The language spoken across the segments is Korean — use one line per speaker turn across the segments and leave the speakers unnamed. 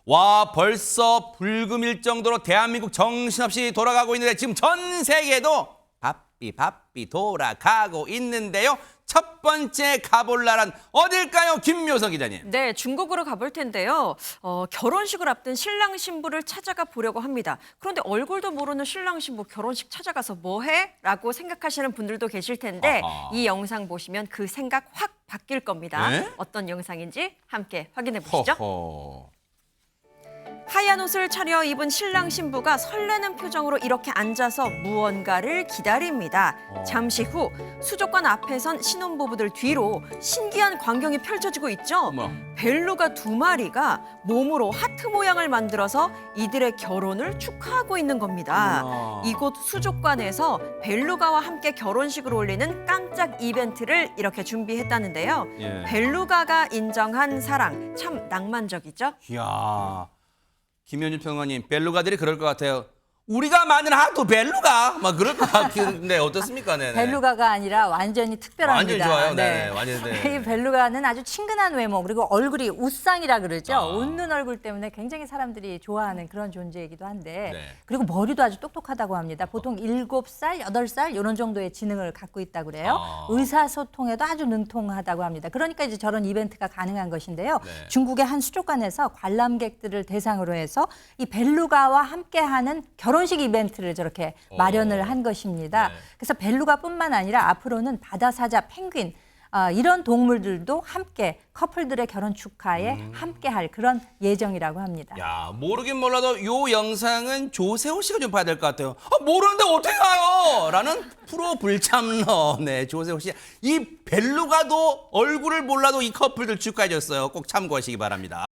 와, 벌써 불금일 정도로 대한민국 정신없이 돌아가고 있는데 지금 전 세계도 바삐 돌아가고 있는데요. 첫 번째 가볼 나라는 어딜까요? 김묘석 기자님.
네, 중국으로 가볼 텐데요. 결혼식을 앞둔 신랑 신부를 찾아가 보려고 합니다. 그런데 얼굴도 모르는 신랑 신부 결혼식 찾아가서 뭐해? 라고 생각하시는 분들도 계실 텐데
아하.
이 영상 보시면 그 생각 확 바뀔 겁니다.
네?
어떤 영상인지 함께 확인해 보시죠.
허허.
하얀 옷을 차려 입은 신랑 신부가 설레는 표정으로 이렇게 앉아서 무언가를 기다립니다. 잠시 후 수족관 앞에선 신혼부부들 뒤로 신기한 광경이 펼쳐지고 있죠.
어머.
벨루가 2마리가 몸으로 하트 모양을 만들어서 이들의 결혼을 축하하고 있는 겁니다.
어머나.
이곳 수족관에서 벨루가와 함께 결혼식을 올리는 깜짝 이벤트를 이렇게 준비했다는데요.
예.
벨루가가 인정한 사랑, 참 낭만적이죠?
이야. 김현준 평론가님, 벨루가들이 그럴 것 같아요. 우리가 만든 하도 벨루가 막 그럴 것 같은데 어떻습니까? 네네.
벨루가가 아니라 완전히 특별합니다.
완전 좋아요. 네, 완전 네.
이 벨루가는 아주 친근한 외모 그리고 얼굴이 웃상이라 그러죠.
아.
웃는 얼굴 때문에 굉장히 사람들이 좋아하는 그런 존재이기도 한데
네.
그리고 머리도 아주 똑똑하다고 합니다. 보통 7살, 8살 이런 정도의 지능을 갖고 있다고 그래요.
아.
의사소통에도 아주 능통하다고 합니다. 그러니까 이제 저런 이벤트가 가능한 것인데요.
네.
중국의 한 수족관에서 관람객들을 대상으로 해서 이 벨루가와 함께하는 결혼식 이벤트를 저렇게 마련을 한 것입니다.
네.
그래서 벨루가뿐만 아니라 앞으로는 바다사자, 펭귄 이런 동물들도 함께 커플들의 결혼 축하에 함께할 그런 예정이라고 합니다.
야, 모르긴 몰라도 요 영상은 조세호 씨가 좀 봐야 될 것 같아요. 모르는데 어떻게 가요? 라는 프로 불참러. 네, 조세호 씨. 이 벨루가도 얼굴을 몰라도 이 커플들 축하해줬어요. 꼭 참고하시기 바랍니다.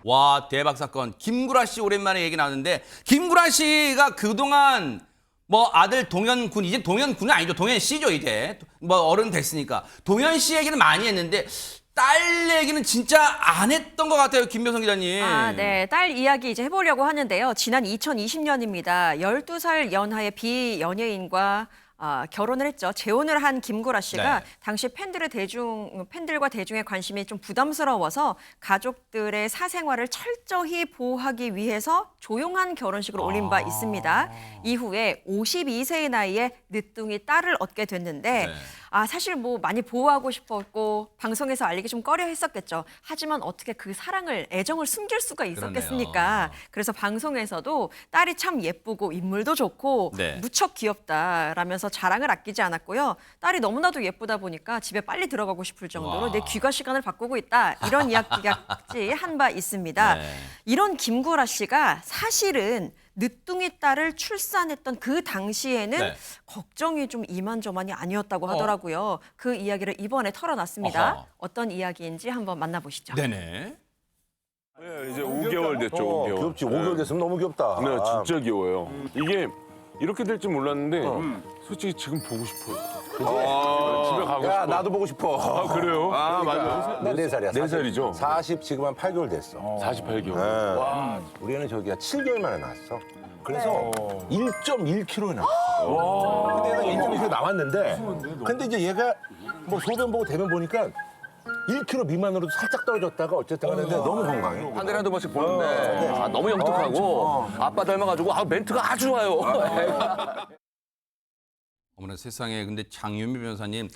와, 대박 사건. 김구라 씨 오랜만에 얘기 나왔는데 김구라 씨가 그동안 뭐 아들 동현 군, 이제 동현 군은 아니죠. 동현 씨죠, 이제. 뭐 어른 됐으니까. 동현 씨 얘기는 많이 했는데 딸 얘기는 진짜 안 했던 것 같아요. 김묘성 기자님.
네. 딸 이야기 이제 해보려고 하는데요. 지난 2020년입니다. 12살 연하의 비연예인과 결혼을 했죠. 재혼을 한 김구라 씨가
네.
당시 팬들과 대중의 관심이 좀 부담스러워서 가족들의 사생활을 철저히 보호하기 위해서 조용한 결혼식을 올린 바 있습니다. 이후에 52세의 나이에 늦둥이 딸을 얻게 됐는데
네.
사실 뭐 많이 보호하고 싶었고 방송에서 알리기 좀 꺼려 했었겠죠. 하지만 어떻게 그 사랑을, 애정을 숨길 수가 있었겠습니까?
그러네요.
그래서 방송에서도 딸이 참 예쁘고 인물도 좋고
네.
무척 귀엽다라면서 자랑을 아끼지 않았고요. 딸이 너무나도 예쁘다 보니까 집에 빨리 들어가고 싶을 정도로
와.
내 귀가 시간을 바꾸고 있다. 이런 이야기까지 한 바 있습니다.
네.
이런 김구라 씨가 사실은 늦둥이 딸을 출산했던 그 당시에는
네.
걱정이 좀 이만저만이 아니었다고 하더라고요. 그 이야기를 이번에 털어놨습니다.
어허.
어떤 이야기인지 한번 만나보시죠.
네네.
네, 이제 5개월 됐죠, 5개월.
귀엽지. 5개월 됐으면 너무 귀엽다.
네, 진짜 귀여워요. 이게 이렇게 될 줄 몰랐는데 솔직히 지금 보고 싶어요. 집에 가고
야,
싶어.
나도 보고 싶어.
아, 그래요? 아, 맞아요.
네 살이야.
4살이죠?
40 지금 한 8개월 됐어.
48개월.
와. 우리는 저기가 7개월 만에 낳았어. 그래서 1.1kg에 나왔어. 근데 얘가 1.1kg 나왔는데, 근데 이제 얘가 뭐 소변 보고 대변 보니까 1kg 미만으로도 살짝 떨어졌다가 어쨌든 간에 너무 건강해.
한 달에 한두 번씩 보는데 너무 영특하고 아빠 닮아가지고 멘트가 아주 좋아요.
어머나 세상에. 근데 장윤미 변호사님,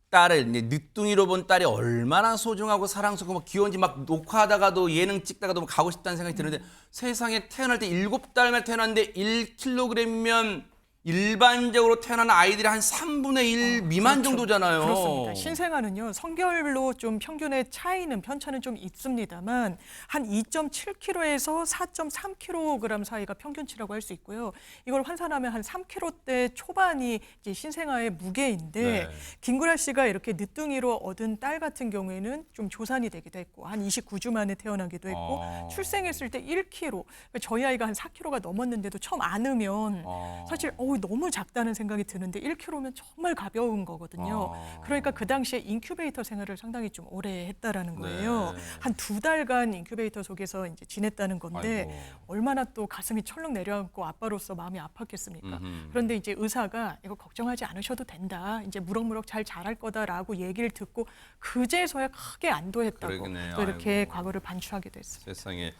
딸을 이제 늦둥이로 본 딸이 얼마나 소중하고 사랑스럽고 막 귀여운지 막 녹화하다가도 예능 찍다가도 막 가고 싶다는 생각이 드는데 세상에 태어날 때 7달 태어났는데 1kg이면 일반적으로 태어나는 아이들이 한 3분의 1 미만 정도잖아요.
그렇습니다. 신생아는요, 성별로 좀 평균의 차이는 편차는 좀 있습니다만 한 2.7kg에서 4.3kg 사이가 평균치라고 할 수 있고요. 이걸 환산하면 한 3kg대 초반이 이제 신생아의 무게인데
네.
김구라 씨가 이렇게 늦둥이로 얻은 딸 같은 경우에는 좀 조산이 되기도 했고 한 29주 만에 태어나기도 했고 출생했을 때 1kg, 저희 아이가 한 4kg가 넘었는데도 처음 안으면 사실 너무 작다는 생각이 드는데 1kg면 정말 가벼운 거거든요. 그러니까 그 당시에 인큐베이터 생활을 상당히 좀 오래 했다라는 거예요.
네.
한 2달간 인큐베이터 속에서 이제 지냈다는 건데
아이고.
얼마나 또 가슴이 철렁 내려앉고 아빠로서 마음이 아팠겠습니까? 그런데 이제 의사가 이거 걱정하지 않으셔도 된다. 이제 무럭무럭 잘 자랄 거다라고 얘기를 듣고 그제서야 크게 안도했다고
그러겠네요.
또 이렇게
아이고.
과거를 반추하게 됐습니다.
세상에.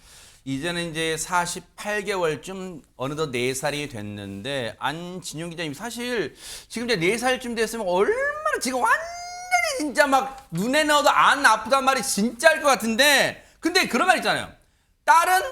이제는 이제 48개월쯤 어느덧 4살이 됐는데 안진용 기자님 사실 지금 이제 4살쯤 됐으면 얼마나 지금 완전히 진짜 막 눈에 넣어도 안 아프단 말이 진짜 할 것 같은데 근데 그런 말 있잖아요. 딸은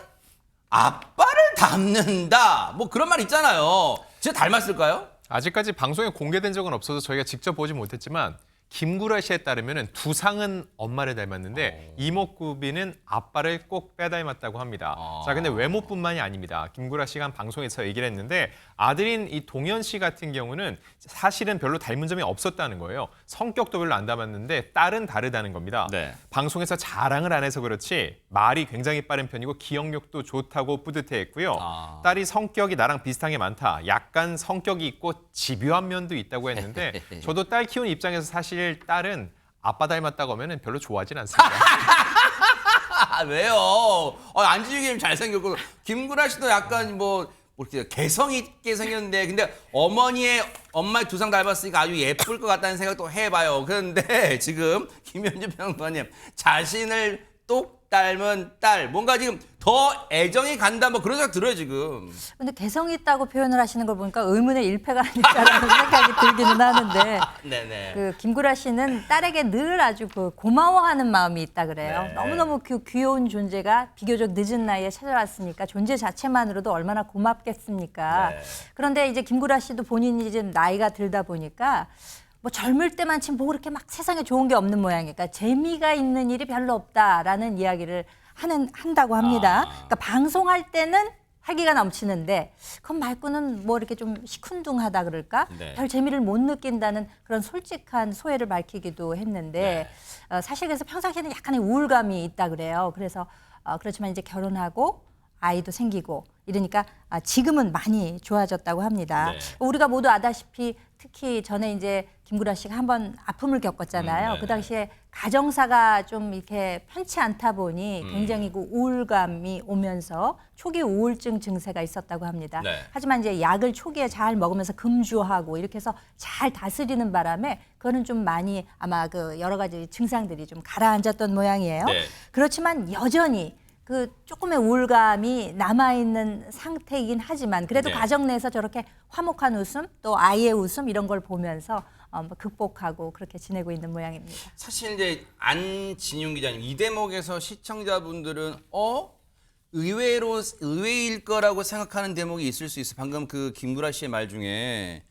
아빠를 닮는다. 뭐 그런 말 있잖아요. 진짜 닮았을까요?
아직까지 방송에 공개된 적은 없어서 저희가 직접 보지 못했지만 김구라 씨에 따르면 두상은 엄마를 닮았는데 이목구비는 아빠를 꼭 빼닮았다고 합니다. 자, 근데 외모뿐만이 아닙니다. 김구라 씨가 한 방송에서 얘기를 했는데 아들인 이 동현 씨 같은 경우는 사실은 별로 닮은 점이 없었다는 거예요. 성격도 별로 안 닮았는데 딸은 다르다는 겁니다.
네.
방송에서 자랑을 안 해서 그렇지 말이 굉장히 빠른 편이고 기억력도 좋다고 뿌듯해했고요. 딸이 성격이 나랑 비슷한 게 많다. 약간 성격이 있고 집요한 면도 있다고 했는데 저도 딸 키우는 입장에서 사실 딸은 아빠 닮았다고 하면 별로 좋아하진 않습니다.
아, 왜요? 안진용 기자님 잘생겼고 김구라 씨도 약간 뭐 이렇게 개성 있게 생겼는데 근데 엄마의 두상 닮았으니까 아주 예쁠 것 같다는 생각도 해봐요. 그런데 지금 김현주 평론가님 자신을 똑 닮은 딸 뭔가 지금 더 애정이 간다 뭐 그런 생각 들어요 지금.
근데 개성 있다고 표현을 하시는 걸 보니까 의문의 일패가 아닐까라는 생각이 들기는 하는데
네네.
그 김구라 씨는 딸에게 늘 아주 그 고마워하는 마음이 있다 그래요.
네.
너무너무 귀여운 존재가 비교적 늦은 나이에 찾아왔으니까 존재 자체만으로도 얼마나 고맙겠습니까.
네.
그런데 이제 김구라 씨도 본인이 이제 나이가 들다 보니까 뭐 젊을 때만치 뭐 그렇게 막 세상에 좋은 게 없는 모양이니까 재미가 있는 일이 별로 없다라는 이야기를 한다고 합니다. 그러니까 방송할 때는 활기가 넘치는데 그건 말고는 뭐 이렇게 좀 시큰둥하다 그럴까?
네.
별 재미를 못 느낀다는 그런 솔직한 소회를 밝히기도 했는데 사실 그래서 평상시에는 약간의 우울감이 있다 그래요. 그래서 그렇지만 이제 결혼하고 아이도 생기고 이러니까 지금은 많이 좋아졌다고 합니다.
네.
우리가 모두 아다시피 특히 전에 이제 김구라 씨가 한번 아픔을 겪었잖아요.
네.
그 당시에 가정사가 좀 이렇게 편치 않다 보니 굉장히 그 우울감이 오면서 초기 우울증 증세가 있었다고 합니다.
네.
하지만 이제 약을 초기에 잘 먹으면서 금주하고 이렇게 해서 잘 다스리는 바람에 그거는 좀 많이 아마 그 여러 가지 증상들이 좀 가라앉았던 모양이에요.
네.
그렇지만 여전히 그 조금의 우울감이 남아있는 상태이긴 하지만 그래도
네.
가정 내에서 저렇게 화목한 웃음 또 아이의 웃음 이런 걸 보면서 뭐 극복하고 그렇게 지내고 있는 모양입니다.
사실 이제 안진용 기자님 이 대목에서 시청자분들은 의외일 거라고 생각하는 대목이 있을 수 있어. 방금 그 김구라 씨의 말 중에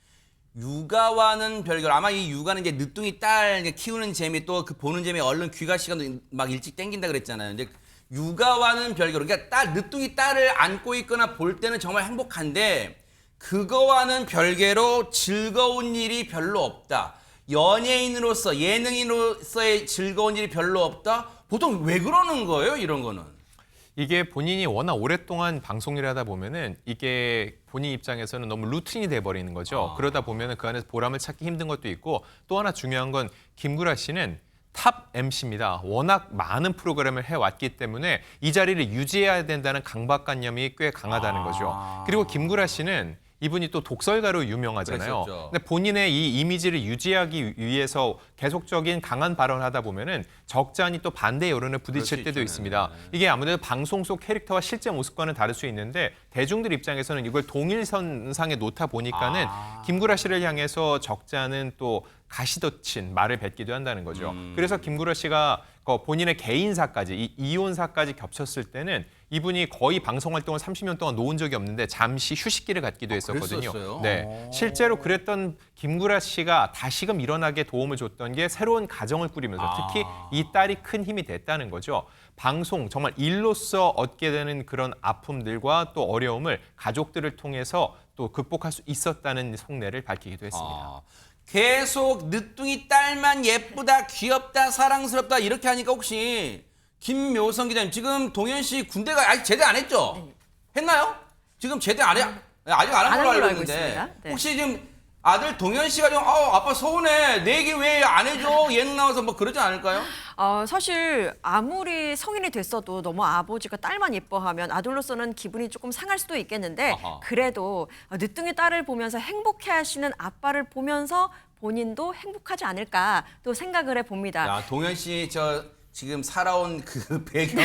육아와는 별개로 아마 이 육아는 이제 늦둥이 딸 키우는 재미 또 그 보는 재미 얼른 귀가 시간도 막 일찍 땡긴다 그랬잖아요. 이제 육아와는 별개로 그러니까 늦둥이 딸을 안고 있거나 볼 때는 정말 행복한데 그거와는 별개로 즐거운 일이 별로 없다. 연예인으로서 예능인으로서의 즐거운 일이 별로 없다. 보통 왜 그러는 거예요? 이런 거는.
이게 본인이 워낙 오랫동안 방송일을 하다 보면은 이게 본인 입장에서는 너무 루틴이 돼버리는 거죠. 그러다 보면은 그 안에서 보람을 찾기 힘든 것도 있고 또 하나 중요한 건 김구라 씨는 탑 MC입니다. 워낙 많은 프로그램을 해왔기 때문에 이 자리를 유지해야 된다는 강박관념이 꽤 강하다는 거죠. 그리고 김구라 씨는 이분이 또 독설가로 유명하잖아요.
그랬었죠.
근데 본인의 이 이미지를 유지하기 위해서 계속적인 강한 발언을 하다 보면은 적잖이 또 반대 여론을 부딪힐
그럴 수
때도
있잖아요.
있습니다. 이게 아무래도 방송 속 캐릭터와 실제 모습과는 다를 수 있는데 대중들 입장에서는 이걸 동일선상에 놓다 보니까는 김구라 씨를 향해서 적잖은 또 가시돋친 말을 뱉기도 한다는 거죠. 그래서 김구라 씨가 본인의 개인사까지 이혼사까지 겹쳤을 때는 이분이 거의 방송 활동을 30년 동안 놓은 적이 없는데 잠시 휴식기를 갖기도 했었거든요.
그랬었어요?
네, 실제로 그랬던 김구라 씨가 다시금 일어나게 도움을 줬던 게 새로운 가정을 꾸리면서 특히 이 딸이 큰 힘이 됐다는 거죠. 방송 정말 일로서 얻게 되는 그런 아픔들과 또 어려움을 가족들을 통해서 또 극복할 수 있었다는 속내를 밝히기도 했습니다.
계속 늦둥이 딸만 예쁘다, 귀엽다, 사랑스럽다 이렇게 하니까 혹시 김묘성 기자님 지금 동현 씨 군대가 아직 제대 안 했죠? 했나요? 지금 제대 안 해? 아직 안 한 걸로 알고
알고
있는데
있습니다. 네.
혹시 지금 아들 동현 씨가 좀 아빠 서운해 내 얘기 왜 안 해줘 예능 나와서 뭐 그러지 않을까요?
사실 아무리 성인이 됐어도 너무 아버지가 딸만 예뻐하면 아들로서는 기분이 조금 상할 수도 있겠는데
아하.
그래도 늦둥이 딸을 보면서 행복해하시는 아빠를 보면서 본인도 행복하지 않을까 또 생각을 해봅니다.
야 동현 씨 저 지금 살아온 그 배경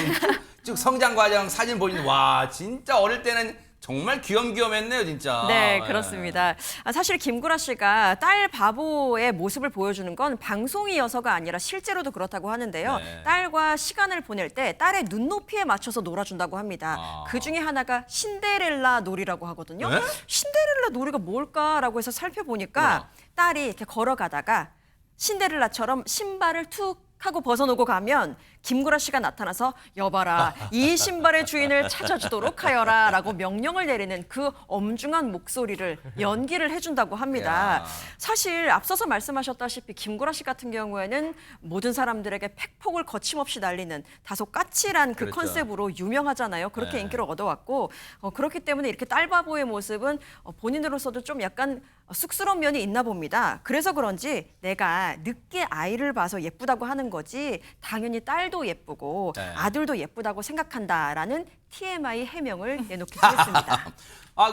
쭉 성장 과정 사진 보니 와 진짜 어릴 때는 정말 귀염귀염했네요 진짜.
네, 그렇습니다. 사실 김구라 씨가 딸 바보의 모습을 보여주는 건 방송이어서가 아니라 실제로도 그렇다고 하는데요.
네.
딸과 시간을 보낼 때 딸의 눈높이에 맞춰서 놀아준다고 합니다. 그 중에 하나가 신데렐라 놀이라고 하거든요.
네?
신데렐라 놀이가 뭘까라고 해서 살펴보니까 딸이 이렇게 걸어가다가 신데렐라처럼 신발을 툭 하고 벗어놓고 가면 김구라 씨가 나타나서 여봐라 이 신발의 주인을 찾아주도록 하여라 라고 명령을 내리는 그 엄중한 목소리를 연기를 해준다고 합니다.
야.
사실 앞서서 말씀하셨다시피 김구라 씨 같은 경우에는 모든 사람들에게 팩폭을 거침없이 날리는 다소 까칠한 그
그렇죠.
컨셉으로 유명하잖아요. 그렇게
네.
인기를 얻어왔고 그렇기 때문에 이렇게 딸바보의 모습은 본인으로서도 좀 약간 쑥스러운 면이 있나 봅니다. 그래서 그런지 내가 늦게 아이를 봐서 예쁘다고 하는 거지 당연히 딸도 예쁘고
네.
아들도 예쁘다고 생각한다라는 TMI 해명을 내놓기도 했습니다.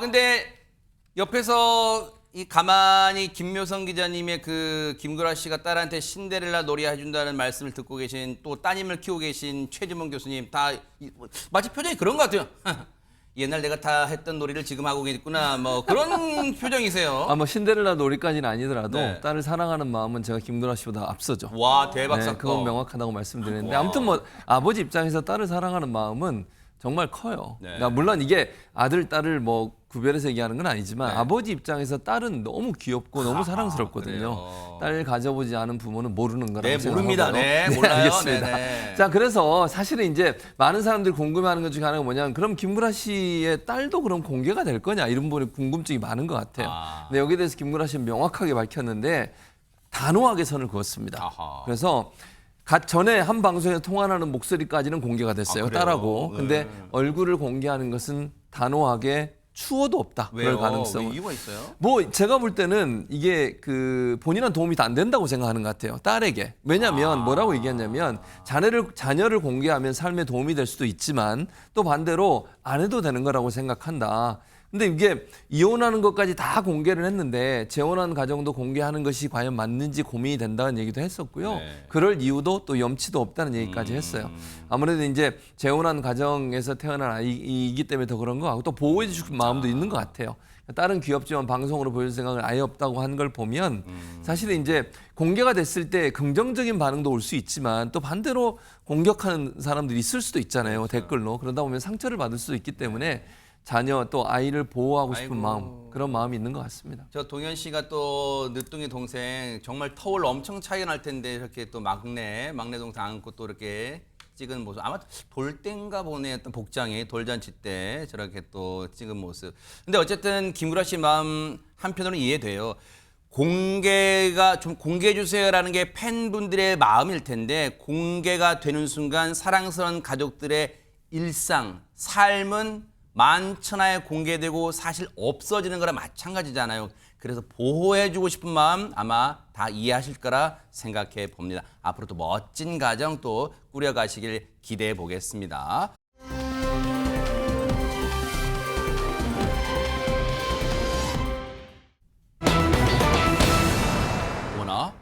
근데 옆에서 이 가만히 김묘성 기자님의 그 김구라 씨가 딸한테 신데렐라 놀이 해준다는 말씀을 듣고 계신 또 따님을 키우고 계신 최지문 교수님 다 마치 표정이 그런 것 같아요. 옛날 내가 다 했던 놀이를 지금 하고 있구나 뭐 그런 표정이세요.
뭐 신데렐라 놀이까지는 아니더라도
네.
딸을 사랑하는 마음은 제가 김구라 씨보다 앞서죠.
와 대박
네,
사건.
그건 명확하다고 말씀드리는데 아무튼 뭐 아버지 입장에서 딸을 사랑하는 마음은 정말 커요.
네.
그러니까 물론 이게 아들 딸을 뭐 구별해서 얘기하는 건 아니지만
네.
아버지 입장에서 딸은 너무 귀엽고 너무 사랑스럽거든요.
그래요.
딸 가져보지 않은 부모는 모르는 거라고
네, 모릅니다.
생각하고요.
네, 몰라요.
알겠습니다.
네네.
자, 그래서 사실은 이제 많은 사람들이 궁금해하는 것 중에 하나가 뭐냐면 그럼 김구라 씨의 딸도 그럼 공개가 될 거냐 이런 부분에 궁금증이 많은 것 같아요. 근데 여기에 대해서 김구라 씨는 명확하게 밝혔는데 단호하게 선을 그었습니다.
아하.
그래서 전에 한 방송에서 통화하는 목소리까지는 공개가 됐어요.
그래요?
딸하고. 근데
네.
얼굴을 공개하는 것은 단호하게 추워도 없다.
왜요?
그럴 가능성은.
왜 이유가 있어요?
뭐 제가 볼 때는 이게 그 본인한 도움이 안 된다고 생각하는 것 같아요. 딸에게. 왜냐하면 뭐라고 얘기했냐면 자녀를 공개하면 삶에 도움이 될 수도 있지만 또 반대로 안 해도 되는 거라고 생각한다. 근데 이게 이혼하는 것까지 다 공개를 했는데 재혼한 가정도 공개하는 것이 과연 맞는지 고민이 된다는 얘기도 했었고요.
네.
그럴 이유도 또 염치도 없다는 얘기까지 했어요. 아무래도 이제 재혼한 가정에서 태어난 아이이기 때문에 더 그런 거 같고 또 보호해 주실 마음도 있는 것 같아요. 딸은 귀엽지만 방송으로 보여줄 생각은 아예 없다고 하는 걸 보면 사실은 이제 공개가 됐을 때 긍정적인 반응도 올 수 있지만 또 반대로 공격하는 사람들이 있을 수도 있잖아요. 댓글로. 그러다 보면 상처를 받을 수도 있기 때문에 자녀 또 아이를 보호하고 싶은
아이고.
마음 그런 마음이 있는 것 같습니다.
저 동현 씨가 또 늦둥이 동생 정말 터울 엄청 차이가 날 텐데 이렇게 또 막내 동생 안고 또 이렇게 찍은 모습 아마 돌 때인가 보네 어떤 복장이 돌잔치 때 저렇게 또 찍은 모습. 근데 어쨌든 김구라 씨 마음 한편으로는 이해돼요. 공개가 좀 공개해 주세요라는 게 팬분들의 마음일 텐데 공개가 되는 순간 사랑스러운 가족들의 일상 삶은 만천하에 공개되고 사실 없어지는 거랑 마찬가지잖아요. 그래서 보호해주고 싶은 마음 아마 다 이해하실 거라 생각해 봅니다. 앞으로도 멋진 가정 또 꾸려가시길 기대해 보겠습니다. 뭐나?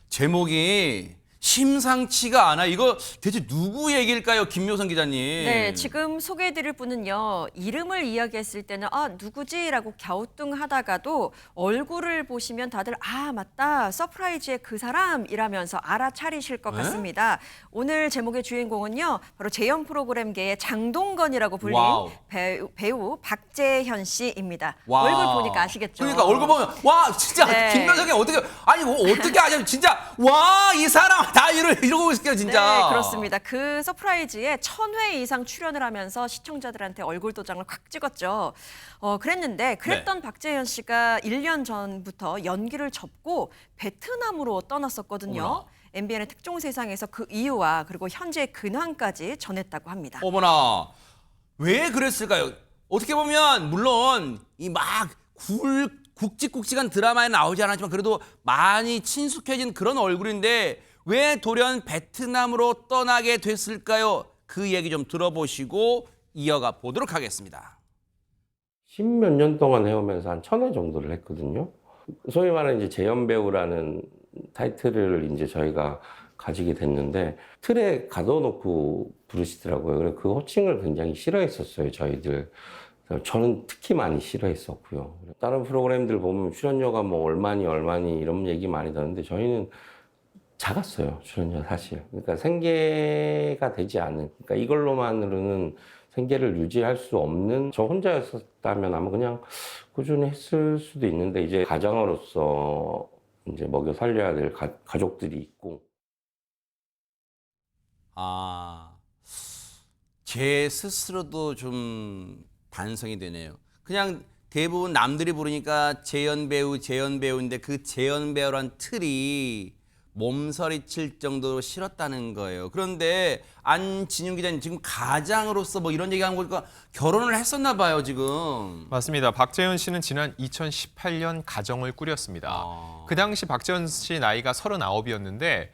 제목이 심상치가 않아. 이거 대체 누구 얘기일까요, 김묘성 기자님?
네, 지금 소개해드릴 분은요. 이름을 이야기했을 때는 누구지라고 갸우뚱하다가도 얼굴을 보시면 다들 맞다. 서프라이즈의 그 사람이라면서 알아차리실 것 같습니다. 오늘 제목의 주인공은요. 바로 재연 프로그램계의 장동건이라고 불린
와우.
배우 박재현 씨입니다.
와.
얼굴 보니까 아시겠죠?
그러니까 얼굴 보면 와 진짜
네.
김묘성이 어떻게 아니 뭐 어떻게 아냐 진짜 와 이 사람 다 이러고 있을게요 진짜.
네, 그렇습니다. 그 서프라이즈에 1000회 이상 출연을 하면서 시청자들한테 얼굴 도장을 확 찍었죠. 그랬는데 그랬던 박재현 씨가 1년 전부터 연기를 접고 베트남으로 떠났었거든요.
어머나.
MBN의 특종 세상에서 그 이유와 그리고 현재 근황까지 전했다고 합니다.
어머나 왜 그랬을까요? 어떻게 보면 물론 이 막 굵직굵직한 드라마에 나오지 않았지만 그래도 많이 친숙해진 그런 얼굴인데 왜 돌연 베트남으로 떠나게 됐을까요? 그 얘기 좀 들어보시고 이어가 보도록 하겠습니다.
10몇 년 동안 해오면서 한 1000회 정도를 했거든요. 소위 말하는 이제 재연 배우라는 타이틀을 이제 저희가 가지게 됐는데 틀에 가둬놓고 부르시더라고요. 그래서 그 호칭을 굉장히 싫어했었어요, 저희들. 저는 특히 많이 싫어했었고요. 다른 프로그램들 보면 출연료가 뭐 얼마니 이런 얘기 많이 듣는데 저희는 작았어요, 출연료 사실. 그러니까 생계가 되지 않은, 그러니까 이걸로만으로는 생계를 유지할 수 없는, 저 혼자였었다면 아마 그냥 꾸준히 했을 수도 있는데 이제 가장으로서 이제 먹여 살려야 될 가족들이 있고.
제 스스로도 좀 반성이 되네요. 그냥 대부분 남들이 부르니까 재연 배우인데 그 재연 배우란 틀이 몸서리칠 정도로 싫었다는 거예요. 그런데 안진용 기자님 지금 가장으로서 뭐 이런 얘기하는 거니까 결혼을 했었나 봐요, 지금.
맞습니다. 박재현 씨는 지난 2018년 가정을 꾸렸습니다. 그 당시 박재현 씨 나이가 39이었는데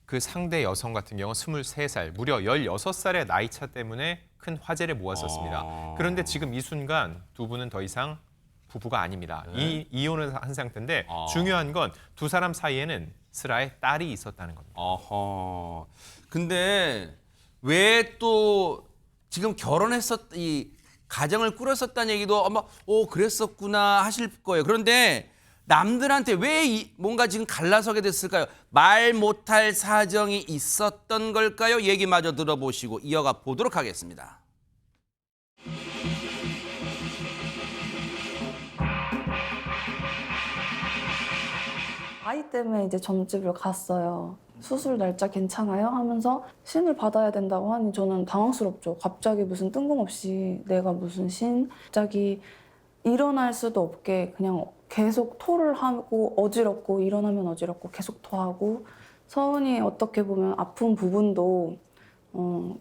그 상대 여성 같은 경우 23살, 무려 16살의 나이 차 때문에 큰 화제를 모았었습니다. 그런데 지금 이 순간 두 분은 더 이상 부부가 아닙니다. 이혼을 한 상태인데 중요한 건 두 사람 사이에는 슬아의 딸이 있었다는 겁니다.
근데 왜 또 지금 이 가정을 꾸렸었다는 얘기도 아마 그랬었구나 하실 거예요. 그런데 남들한테 왜 뭔가 지금 갈라서게 됐을까요? 말 못할 사정이 있었던 걸까요? 얘기마저 들어보시고 이어가 보도록 하겠습니다.
아이 때문에 이제 점집을 갔어요. 수술 날짜 괜찮아요? 하면서 신을 받아야 된다고 하니 저는 당황스럽죠. 갑자기 무슨 뜬금없이 내가 무슨 갑자기 일어날 수도 없게 그냥 계속 토를 하고 어지럽고 일어나면 어지럽고 계속 토하고 서은이 어떻게 보면 아픈 부분도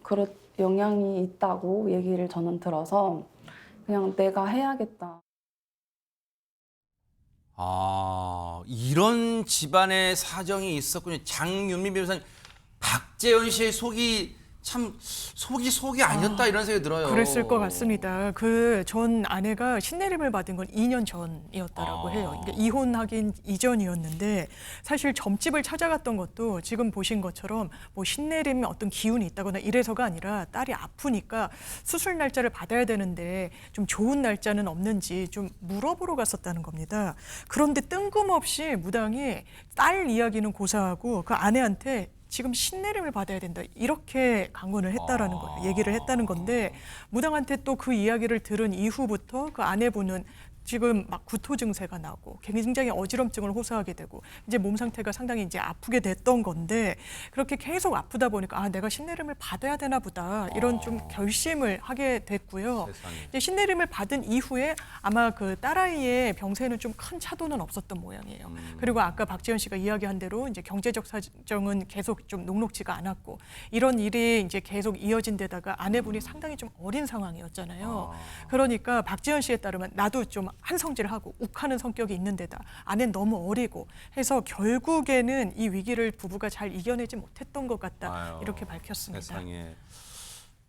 그런 영향이 있다고 얘기를 저는 들어서 그냥 내가 해야겠다.
이런 집안의 사정이 있었군요. 장윤미 변호사님, 박재현 씨의 속이 아니었다 이런 생각이 들어요.
그랬을 것 같습니다. 그 전 아내가 신내림을 받은 건 2년 전이었다라고 해요. 그러니까 이혼하긴 이전이었는데 사실 점집을 찾아갔던 것도 지금 보신 것처럼 뭐 신내림에 어떤 기운이 있다거나 이래서가 아니라 딸이 아프니까 수술 날짜를 받아야 되는데 좀 좋은 날짜는 없는지 좀 물어보러 갔었다는 겁니다. 그런데 뜬금없이 무당이 딸 이야기는 고사하고 그 아내한테 지금 신내림을 받아야 된다 이렇게 강권을 했다라는 거예요. 얘기를 했다는 건데 무당한테 또 그 이야기를 들은 이후부터 그 아내분은 지금 막 구토 증세가 나고 굉장히 어지럼증을 호소하게 되고 이제 몸 상태가 상당히 이제 아프게 됐던 건데 그렇게 계속 아프다 보니까 내가 신내림을 받아야 되나 보다 이런 좀 결심을 하게 됐고요. 이제 신내림을 받은 이후에 아마 그 딸아이의 병세에는 좀 큰 차도는 없었던 모양이에요. 그리고 아까 박재현 씨가 이야기한 대로 이제 경제적 사정은 계속 좀 녹록지가 않았고 이런 일이 이제 계속 이어진 데다가 아내분이 상당히 좀 어린 상황이었잖아요. 그러니까 박재현 씨에 따르면 나도 좀 한성질하고 욱하는 성격이 있는 데다 아내는 너무 어리고 해서 결국에는 이 위기를 부부가 잘 이겨내지 못했던 것 같다 이렇게 밝혔습니다.
세상에.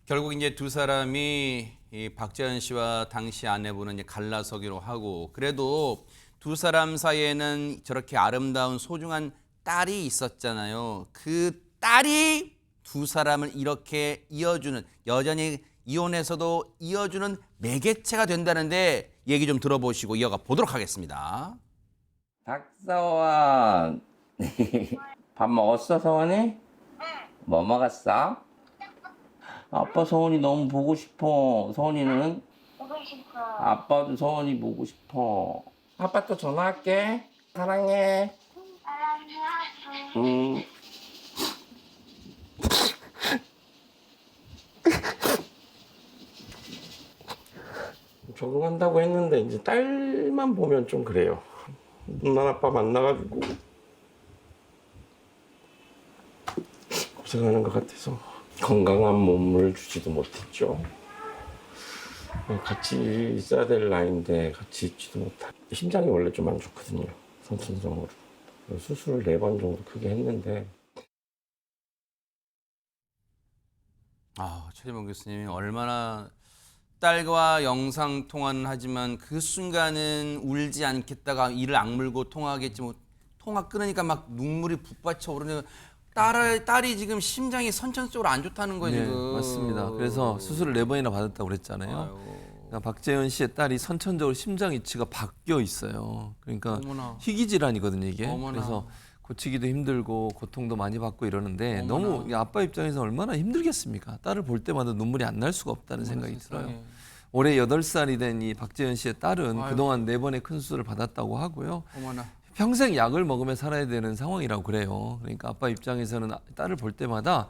결국 이제 두 사람이 이 박재현 씨와 당시 아내분은 이제 갈라서기로 하고 그래도 두 사람 사이에는 저렇게 아름다운 소중한 딸이 있었잖아요. 그 딸이 두 사람을 이렇게 이어주는 여전히 이혼해서도 이어주는 매개체가 된다는데 얘기 좀 들어보시고 이어가 보도록 하겠습니다.
박서원 밥 먹었어 서원이? 응. 뭐 먹었어? 아빠 서원이 너무 보고 싶어. 서원이는? 보고 싶어. 아빠도 서원이 보고 싶어. 아빠 또 전화할게. 사랑해. 사랑해. 적응한다고 했는데 이제 딸만 보면 좀 그래요. 누나 아빠 만나가지고 고생하는 것 같아서 건강한 몸을 주지도 못했죠.
같이 있어야 될 나이인데 같이 있지도 못하고 심장이 원래 좀 안 좋거든요. 선천성으로. 수술을 4번 정도 크게 했는데
최재범 교수님이 얼마나 딸과 영상 통화는 하지만 그 순간은 울지 않겠다가 이를 악물고 통화하겠지 뭐 통화 끊으니까 막 눈물이 북받쳐 오르는 딸이 지금 심장이 선천적으로 안 좋다는 거예요.
네,
지금.
맞습니다. 그래서 수술을 4번이나 받았다고 그랬잖아요. 그러니까 박재현 씨의 딸이 선천적으로 심장 위치가 바뀌어 있어요. 그러니까
어머나.
희귀 질환이거든요, 이게.
어머나.
그래서 고치기도 힘들고 고통도 많이 받고 이러는데
어머나.
너무 이 아빠 입장에서 얼마나 힘들겠습니까? 딸을 볼 때마다 눈물이 안 날 수가 없다는 생각이
세상에.
들어요. 올해 8살이 된 이 박재현 씨의 딸은
아유.
그동안 4번의 큰 수술을 받았다고 하고요.
어머나.
평생 약을 먹으며 살아야 되는 상황이라고 그래요. 그러니까 아빠 입장에서는 딸을 볼 때마다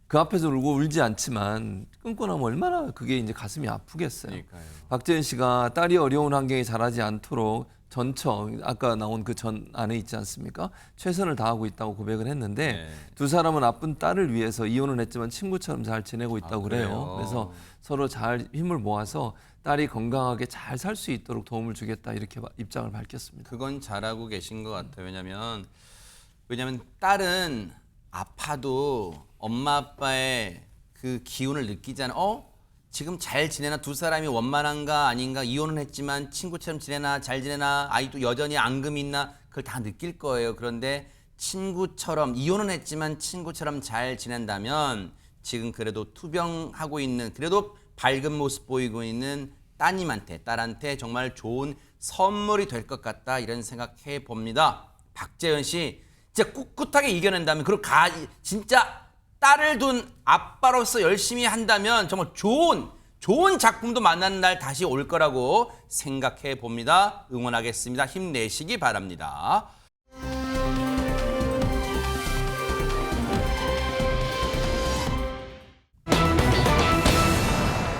그 앞에서 울지 않지만 끊고 나면 얼마나 그게 이제 가슴이 아프겠어요.
그러니까요.
박재현 씨가 딸이 어려운 환경에 자라지 않도록 전처 아까 나온 그 전 안에 있지 않습니까? 최선을 다하고 있다고 고백을 했는데
네.
두 사람은 아픈 딸을 위해서 이혼은 했지만 친구처럼 잘 지내고 있다고 그래요.
그래요?
그래서 서로 잘 힘을 모아서 딸이 건강하게 잘 살 수 있도록 도움을 주겠다 이렇게 입장을 밝혔습니다.
그건 잘하고 계신 것 같아요. 왜냐면 딸은 아파도 엄마 아빠의 그 기운을 느끼잖아. 지금 잘 지내나, 두 사람이 원만한가 아닌가, 이혼은 했지만 친구처럼 지내나, 잘 지내나, 아이도 여전히 앙금이 있나, 그걸 다 느낄 거예요. 그런데 친구처럼, 이혼은 했지만 친구처럼 잘 지낸다면 지금 그래도 투병하고 있는, 그래도 밝은 모습 보이고 있는 딸한테 정말 좋은 선물이 될 것 같다, 이런 생각해 봅니다. 박재현 씨 진짜 꿋꿋하게 이겨낸다면, 그리고 진짜 딸을 둔 아빠로서 열심히 한다면 정말 좋은 작품도 만나는 날 다시 올 거라고 생각해 봅니다. 응원하겠습니다. 힘내시기 바랍니다.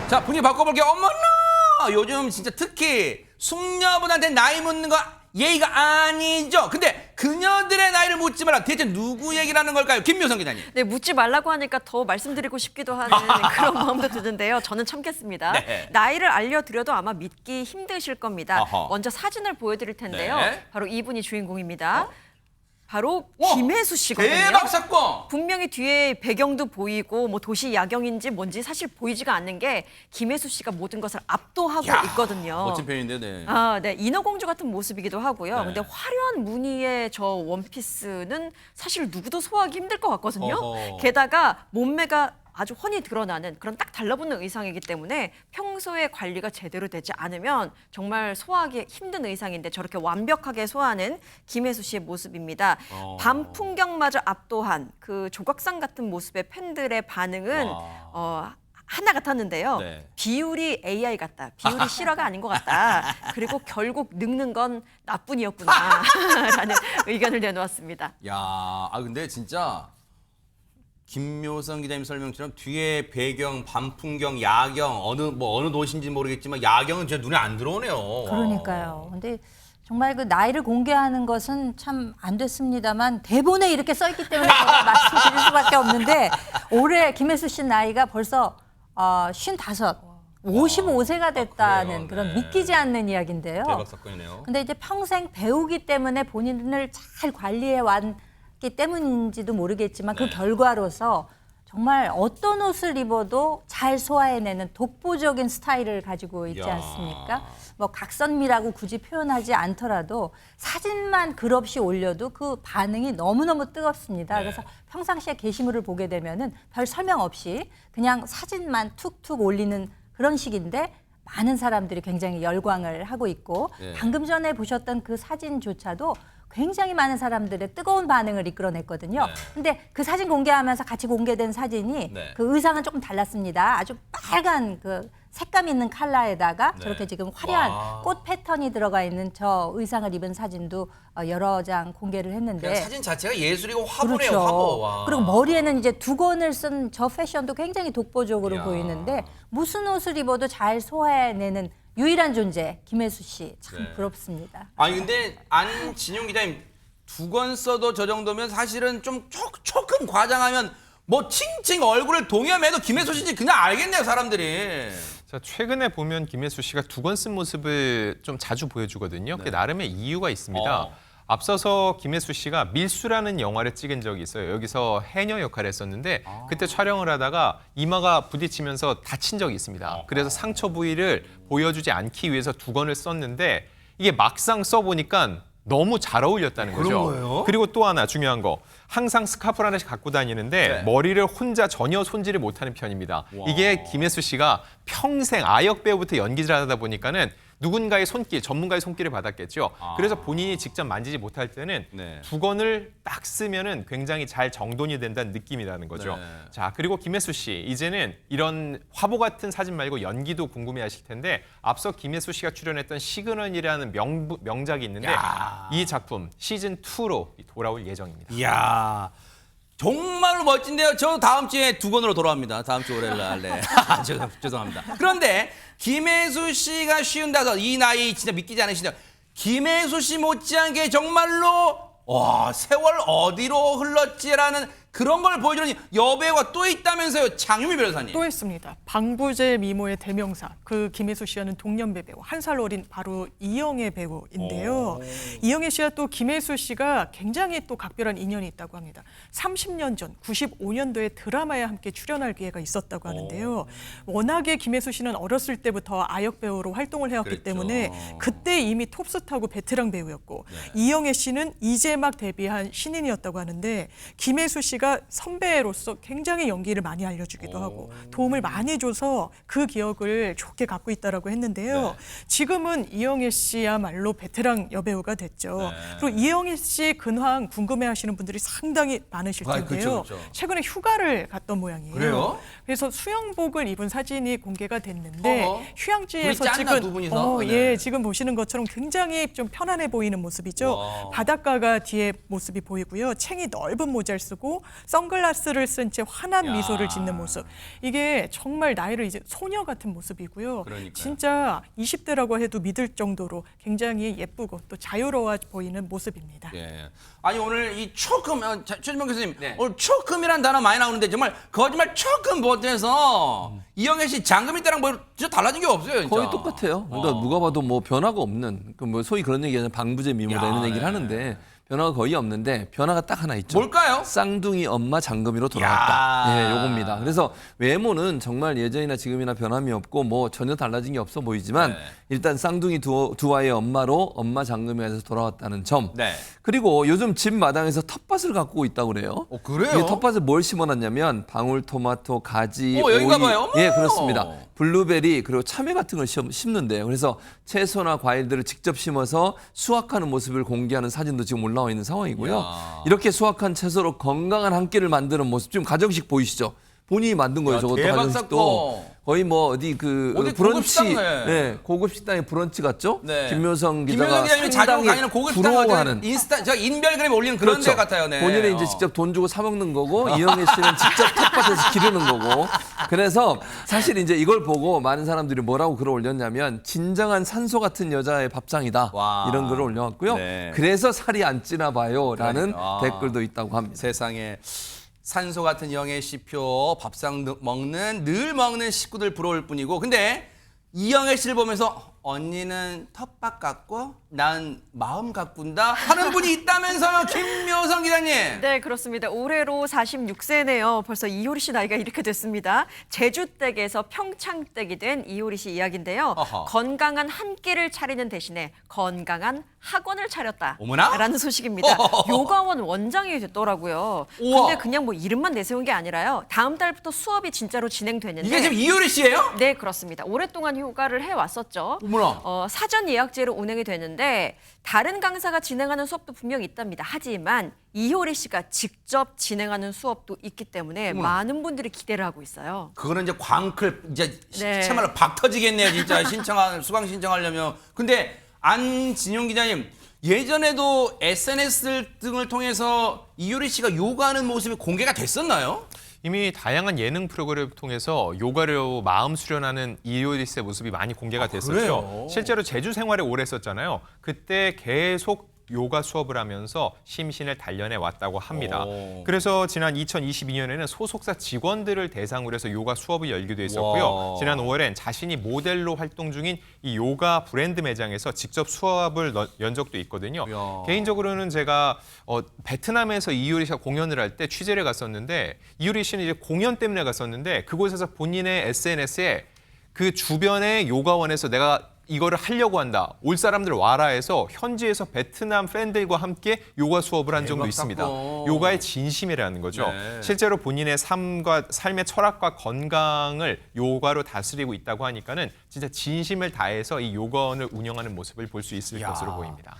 자, 분위기 바꿔볼게요. 어머나! 요즘 진짜 특히 숙녀분한테 나이 묻는 거 예의가 아니죠. 근데 그녀들의 나이를 묻지 마라. 대체 누구 얘기를 하는 걸까요? 김묘성 기자님.
네, 묻지 말라고 하니까 더 말씀드리고 싶기도 하는 그런 마음도 드는데요. 저는 참겠습니다.
네.
나이를 알려드려도 아마 믿기 힘드실 겁니다.
어허.
먼저 사진을 보여드릴 텐데요.
네.
바로 이분이 주인공입니다. 바로
와,
김혜수 씨거든요.
대박 사건!
분명히 뒤에 배경도 보이고 뭐 도시 야경인지 뭔지 사실 보이지가 않는 게 김혜수 씨가 모든 것을 압도하고 있거든요.
멋진 표현인데, 네.
네, 인어공주 같은 모습이기도 하고요.
네.
근데 화려한 무늬의 저 원피스는 사실 누구도 소화하기 힘들 것 같거든요.
어허.
게다가 몸매가 아주 훤히 드러나는 그런 딱 달라붙는 의상이기 때문에 평소에 관리가 제대로 되지 않으면 정말 소화하기 힘든 의상인데 저렇게 완벽하게 소화하는 김혜수 씨의 모습입니다. 밤 풍경마저 압도한 그 조각상 같은 모습의 팬들의 반응은 하나 같았는데요.
네.
비율이 AI 같다. 비율이 실화가 아닌 것 같다. 그리고 결국 늙는 건 나뿐이었구나. 라는 의견을 내놓았습니다.
근데 진짜 김묘성 기자님 설명처럼 뒤에 배경, 밤 풍경, 야경, 어느 도시인지 모르겠지만 야경은 진짜 눈에 안 들어오네요.
그러니까요. 근데 정말 그 나이를 공개하는 것은 참 안 됐습니다만 대본에 이렇게 써 있기 때문에 제가 말씀드릴 수밖에 없는데 올해 김혜수 씨 나이가 벌써 55, 55세가 됐다는
그래요?
그런
네.
믿기지 않는 이야기인데요.
대박 사건이네요.
근데 이제 평생 배우기 때문에 본인을 잘 관리해 왔기 때문인지도 모르겠지만 그 결과로서 정말 어떤 옷을 입어도 잘 소화해내는 독보적인 스타일을 가지고 있지 않습니까? 뭐 각선미라고 굳이 표현하지 않더라도 사진만 글없이 올려도 그 반응이 너무너무 뜨겁습니다. 그래서 평상시에 게시물을 보게 되면은 별 설명 없이 그냥 사진만 툭툭 올리는 그런 식인데 많은 사람들이 굉장히 열광을 하고 있고 방금 전에 보셨던 그 사진조차도 굉장히 많은 사람들의 뜨거운 반응을 이끌어냈거든요. 근데 그 사진 공개하면서 같이 공개된 사진이 그 의상은 조금 달랐습니다. 아주 빨간 그 색감 있는 컬러에다가 저렇게 지금 화려한 꽃 패턴이 들어가 있는 저 의상을 입은 사진도 여러 장 공개를 했는데
그냥 사진 자체가 예술이고 화보네요.
그렇죠.
화보. 와.
그리고 머리에는 이제 두건을 쓴 저 패션도 굉장히 독보적으로
이야.
보이는데 무슨 옷을 입어도 잘 소화해내는 유일한 존재 김혜수 씨 참 부럽습니다.
아니 근데 안진용 기자님 두 권 써도 저 정도면 사실은 좀 조금 과장하면 뭐 칭칭 얼굴을 동여매도 김혜수 씨인지 그냥 알겠네요 사람들이.
자, 최근에 보면 김혜수 씨가 두건 쓴 모습을 좀 자주 보여주거든요. 그게 나름의 이유가 있습니다. 앞서서 김혜수 씨가 밀수라는 영화를 찍은 적이 있어요. 여기서 해녀 역할을 했었는데 그때 촬영을 하다가 이마가 부딪히면서 다친 적이 있습니다. 그래서 상처 부위를 보여주지 않기 위해서 두건을 썼는데 이게 막상 써보니까 너무 잘 어울렸다는 거죠.
그런 거예요?
그리고 또 하나 중요한 거. 항상 스카프를 하나씩 갖고 다니는데 머리를 혼자 전혀 손질을 못하는 편입니다. 이게 김혜수 씨가 평생 아역 배우부터 연기를 하다 보니까는 누군가의 손길, 전문가의 손길을 받았겠죠. 그래서 본인이 직접 만지지 못할 때는 두건을 딱 쓰면은 굉장히 잘 정돈이 된다는 느낌이라는 거죠. 자, 그리고 김혜수 씨, 이제는 이런 화보 같은 사진 말고 연기도 궁금해하실 텐데 앞서 김혜수 씨가 출연했던 시그널이라는 명작이 있는데 이 작품 시즌 2로 돌아올 예정입니다.
이야. 정말로 멋진데요. 저 다음 주에 두건으로 돌아옵니다. 다음 주 월요일 날. 네. 죄송합니다. 그런데 김혜수 씨가 쉬운다서 이 나이 진짜 믿기지 않으시죠? 김혜수 씨 못지않게 정말로 와 세월 어디로 흘렀지라는 그런 걸 보여주는 여배우가 또 있다면서요. 장유미 변호사님.
또 있습니다. 방부제 미모의 대명사. 그 김혜수 씨와는 동년배 배우. 한 살 어린 바로 이영애 배우인데요. 이영애 씨와 또 김혜수 씨가 굉장히 또 각별한 인연이 있다고 합니다. 30년 전 95년도에 드라마에 함께 출연할 기회가 있었다고 하는데요. 워낙에 김혜수 씨는 어렸을 때부터 아역 배우로 활동을 해왔기 때문에 그때 이미 톱스타고 베테랑 배우였고 이영애 씨는 이제 막 데뷔한 신인이었다고 하는데 김혜수 씨가 선배로서 굉장히 연기를 많이 알려주기도 하고 도움을 많이 줘서 그 기억을 좋게 갖고 있다라고 했는데요. 지금은 이영애 씨야말로 베테랑 여배우가 됐죠. 그리고 이영애 씨 근황 궁금해하시는 분들이 상당히 많으실 텐데요. 최근에 휴가를 갔던 모양이에요.
그래요?
그래서 수영복을 입은 사진이 공개가 됐는데 휴양지에서
둘이 짠다, 두 분이서?
예, 지금 보시는 것처럼 굉장히 좀 편안해 보이는 모습이죠. 바닷가가 뒤에 모습이 보이고요. 챙이 넓은 모자를 쓰고 선글라스를 쓴 채 환한 미소를 짓는 모습. 이게 정말 나이를 이제 소녀 같은 모습이고요.
그러니까요.
진짜 20대라고 해도 믿을 정도로 굉장히 예쁘고 또 자유로워 보이는 모습입니다.
예. 아니 오늘 이 조금 최진명 교수님 오늘 조금이란 단어 많이 나오는데 정말 거짓말 조금 못해서 이영애 씨 장금이 때랑 뭐 진짜 달라진 게 없어요. 진짜.
거의 똑같아요. 그러니까 누가 봐도 뭐 변화가 없는 그 뭐 소위 그런 얘기하는 방부제 미모다 이런 얘기를 하는데 변화가 거의 없는데 변화가 딱 하나 있죠.
뭘까요?
쌍둥이 엄마 장금이로 돌아왔다. 예, 요겁니다. 그래서 외모는 정말 예전이나 지금이나 변함이 없고 뭐 전혀 달라진 게 없어 보이지만 일단 쌍둥이 두 아이의 엄마로 엄마 장금이가 돼서 돌아왔다는 점. 그리고 요즘 집 마당에서 텃밭을 갖고 있다고 그래요.
그래요?
이 텃밭에 뭘 심어놨냐면 방울토마토, 가지,
여기가
오이.
봐요?
예, 그렇습니다. 블루베리 그리고 참외 같은 걸 심는데요. 그래서 채소나 과일들을 직접 심어서 수확하는 모습을 공개하는 사진도 지금 올라와 있는 상황이고요. 이렇게 수확한 채소로 건강한 한 끼를 만드는 모습 지금 가정식 보이시죠? 본인이 만든 거예요. 저것도
대박
가정식도
샀고.
거의 뭐 어디 그
어디
브런치,
고급 식당,
네, 고급 식당의 브런치 같죠?
네.
김묘성
김효성
기자가
기자님이 자주
상당히
다니는 고급 식당
부러워하는
인스타 저 인별그램에 올리는 그런
그렇죠.
데 같아요. 네.
본인이 이제 직접 돈 주고 사 먹는 거고 이영애 씨는 직접 텃밭에서 기르는 거고. 그래서 사실 이제 이걸 보고 많은 사람들이 뭐라고 글을 올렸냐면 진정한 산소 같은 여자의 밥상이다. 이런 글을 올려왔고요. 그래서 살이 안 찌나 봐요라는 댓글도 있다고 합니다.
세상에 산소 같은 영애 씨표 밥상 늘 먹는 식구들 부러울 뿐이고 근데 이영애 씨를 보면서 언니는 텃밭 같고 난 마음 가꾼다 하는 분이 있다면서요. 김묘성 기자님.
네, 그렇습니다. 올해로 46세네요. 벌써 이효리 씨 나이가 이렇게 됐습니다. 제주댁에서 평창댁이 된 이효리 씨 이야기인데요. 건강한 한 끼를 차리는 대신에 건강한 학원을 차렸다.
어머나?
라는 소식입니다. 요가원 원장이 됐더라고요. 근데 그냥 뭐 이름만 내세운 게 아니라요. 다음 달부터 수업이 진짜로 진행되는데
이게 지금 이효리 씨예요?
네, 그렇습니다. 오랫동안 휴가를 해왔었죠. 사전 예약제로 운행이 되는데 다른 강사가 진행하는 수업도 분명히 있답니다. 하지만 이효리 씨가 직접 진행하는 수업도 있기 때문에 많은 분들이 기대를 하고 있어요.
그거는 이제 광클 이제 참말로 박 터지겠네요. 진짜 수강 신청하려면. 근데 안진용 기자님 예전에도 SNS 등을 통해서 이효리 씨가 요가하는 모습이 공개가 됐었나요?
이미 다양한 예능 프로그램을 통해서 요가로 마음 수련하는 이효리 씨의 모습이 많이 공개가 됐었죠.
그래요?
실제로 제주 생활에 오래 했었잖아요. 그때 계속 요가 수업을 하면서 심신을 단련해 왔다고 합니다.
오.
그래서 지난 2022년에는 소속사 직원들을 대상으로 해서 요가 수업을 열기도 했었고요.
와.
지난 5월엔 자신이 모델로 활동 중인 이 요가 브랜드 매장에서 직접 수업을 연 적도 있거든요.
야.
개인적으로는 제가 베트남에서 이효리 씨가 공연을 할 때 취재를 갔었는데 이효리 씨는 이제 공연 때문에 갔었는데 그곳에서 본인의 SNS에 그 주변의 요가원에서 내가 이거를 하려고 한다. 올 사람들 와라 해서 현지에서 베트남 팬들과 함께 요가 수업을 한 적도
대박
있습니다.
사건.
요가의 진심이라는 거죠.
네.
실제로 본인의 삶의 철학과 건강을 요가로 다스리고 있다고 하니까는 진짜 진심을 다해서 이 요가원을 운영하는 모습을 볼 수 있을
야.
것으로 보입니다.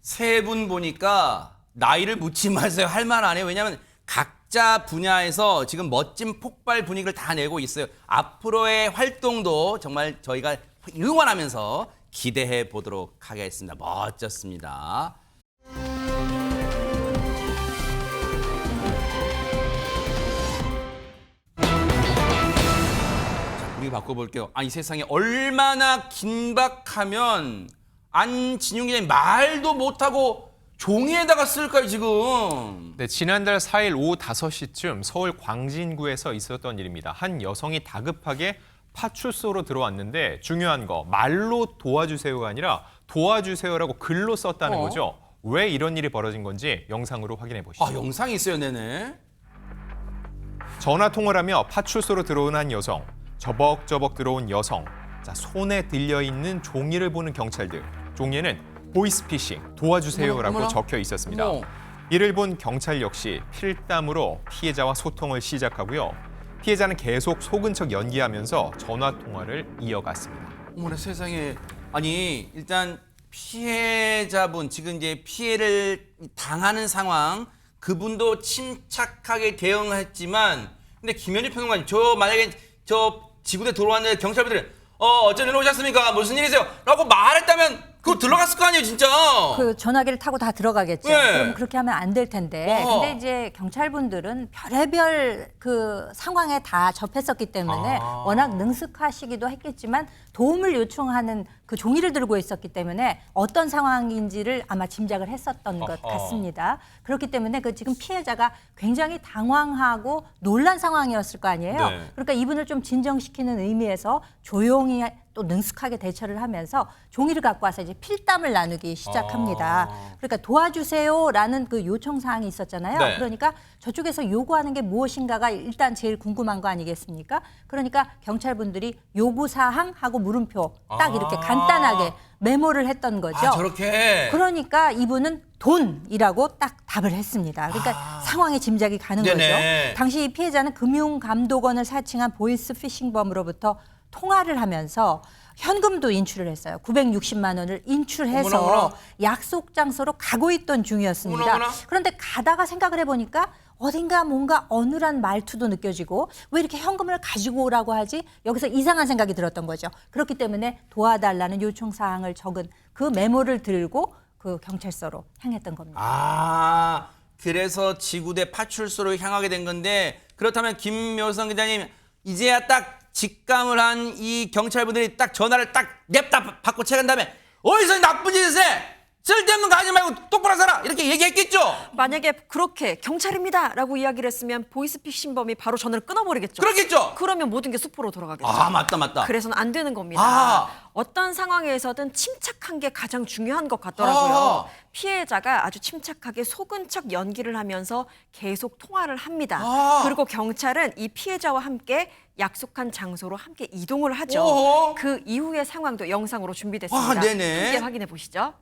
세 분 보니까 나이를 묻지 마세요. 할 말 안 해요. 왜냐하면 각자 분야에서 지금 멋진 폭발 분위기를 다 내고 있어요. 앞으로의 활동도 정말 저희가 응원하면서 기대해 보도록 하겠습니다. 멋졌습니다. 자, 우리 바꿔볼게요. 아니 세상에 얼마나 긴박하면 안진용 기자님 말도 못하고 종이에다가 쓸까요 지금?
네, 지난달 4일 오후 5시쯤 서울 광진구에서 있었던 일입니다. 한 여성이 다급하게 파출소로 들어왔는데 중요한 거 말로 도와주세요가 아니라 도와주세요라고 글로 썼다는 거죠. 왜 이런 일이 벌어진 건지 영상으로 확인해 보시죠.
아 영상이 있어요, 네네.
전화 통화를 하며 파출소로 들어온 한 여성, 저벅저벅 들어온 여성, 자, 손에 들려 있는 종이를 보는 경찰들. 종이에는 보이스피싱 도와주세요라고
어머나.
적혀 있었습니다.
어머.
이를 본 경찰 역시 필담으로 피해자와 소통을 시작하고요. 피해자는 계속 속은 척 연기하면서 전화 통화를 이어갔습니다.
어머나 세상에. 아니 일단 피해자분 지금 이제 피해를 당하는 상황 그분도 침착하게 대응했지만 근데 김현희 평론가님 저 만약에 저 지구대 들어왔는데 경찰분들은 어쩐 일로 오셨습니까? 무슨 일이세요? 라고 말했다면 그거 들어갔을 거 아니에요 진짜.
그 전화기를 타고 다 들어가겠죠.
네.
그럼 그렇게 하면 안 될 텐데. 근데 이제 경찰분들은 별의별 그 상황에 다 접했었기 때문에 워낙 능숙하시기도 했겠지만 도움을 요청하는 그 종이를 들고 있었기 때문에 어떤 상황인지를 아마 짐작을 했었던 것 같습니다. 그렇기 때문에 그 지금 피해자가 굉장히 당황하고 놀란 상황이었을 거 아니에요.
네.
그러니까 이분을 좀 진정시키는 의미에서 조용히 또 능숙하게 대처를 하면서 종이를 갖고 와서 이제 필담을 나누기 시작합니다. 그러니까 도와주세요라는 그 요청 사항이 있었잖아요.
네.
그러니까 저쪽에서 요구하는 게 무엇인가가 일단 제일 궁금한 거 아니겠습니까? 그러니까 경찰분들이 요구 사항하고 물음표 딱 이렇게 간단하게 메모를 했던 거죠.
아 저렇게.
그러니까 이분은 돈이라고 딱 답을 했습니다. 그러니까 상황의 짐작이 가는
네네.
거죠. 당시 이 피해자는 금융감독원을 사칭한 보이스피싱범으로부터 통화를 하면서 현금도 인출을 했어요. 960만 원을 인출해서
어머나.
약속 장소로 가고 있던 중이었습니다.
어머나.
그런데 가다가 생각을 해보니까 어딘가 뭔가 어눌한 말투도 느껴지고 왜 이렇게 현금을 가지고 오라고 하지? 여기서 이상한 생각이 들었던 거죠. 그렇기 때문에 도와달라는 요청 사항을 적은 그 메모를 들고 그 경찰서로 향했던 겁니다.
아 그래서 지구대 파출소로 향하게 된 건데 그렇다면 김묘성 기자님 이제야 딱 직감을 한 이 경찰분들이 딱 전화를 딱 냅다 받고 채간 다음에 어디서 나쁜 짓을 해? 쓸데없는 거 하지 말고 똑바로 살아 이렇게 얘기했겠죠?
만약에 그렇게 경찰입니다라고 이야기를 했으면 보이스피싱범이 바로 전화를 끊어버리겠죠.
그렇겠죠?
그러면 모든 게 수포로 돌아가겠죠.
아 맞다.
그래서는 안 되는 겁니다.
아.
어떤 상황에서든 침착한 게 가장 중요한 것 같더라고요.
아.
피해자가 아주 침착하게 속은 척 연기를 하면서 계속 통화를 합니다.
아.
그리고 경찰은 이 피해자와 함께 약속한 장소로 함께 이동을 하죠.
어허.
그 이후의 상황도 영상으로 준비됐습니다.
아, 네네.
함께 확인해 보시죠.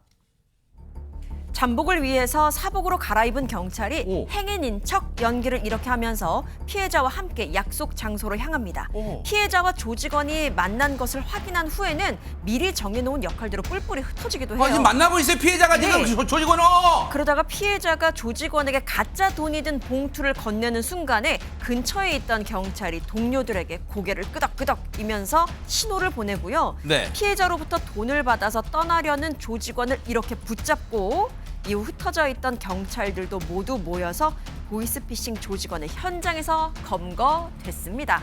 잠복을 위해서 사복으로 갈아입은 경찰이
오.
행인인 척 연기를 이렇게 하면서 피해자와 함께 약속 장소로 향합니다.
오.
피해자와 조직원이 만난 것을 확인한 후에는 미리 정해놓은 역할대로 뿔뿔이 흩어지기도 해요.
아, 지금 만나고 있어요 피해자가
네.
지금 조직원은.
그러다가 피해자가 조직원에게 가짜 돈이 든 봉투를 건네는 순간에 근처에 있던 경찰이 동료들에게 고개를 끄덕끄덕이면서 신호를 보내고요.
네.
피해자로부터 돈을 받아서 떠나려는 조직원을 이렇게 붙잡고 이후 흩어져 있던 경찰들도 모두 모여서 보이스피싱 조직원의 현장에서 검거됐습니다.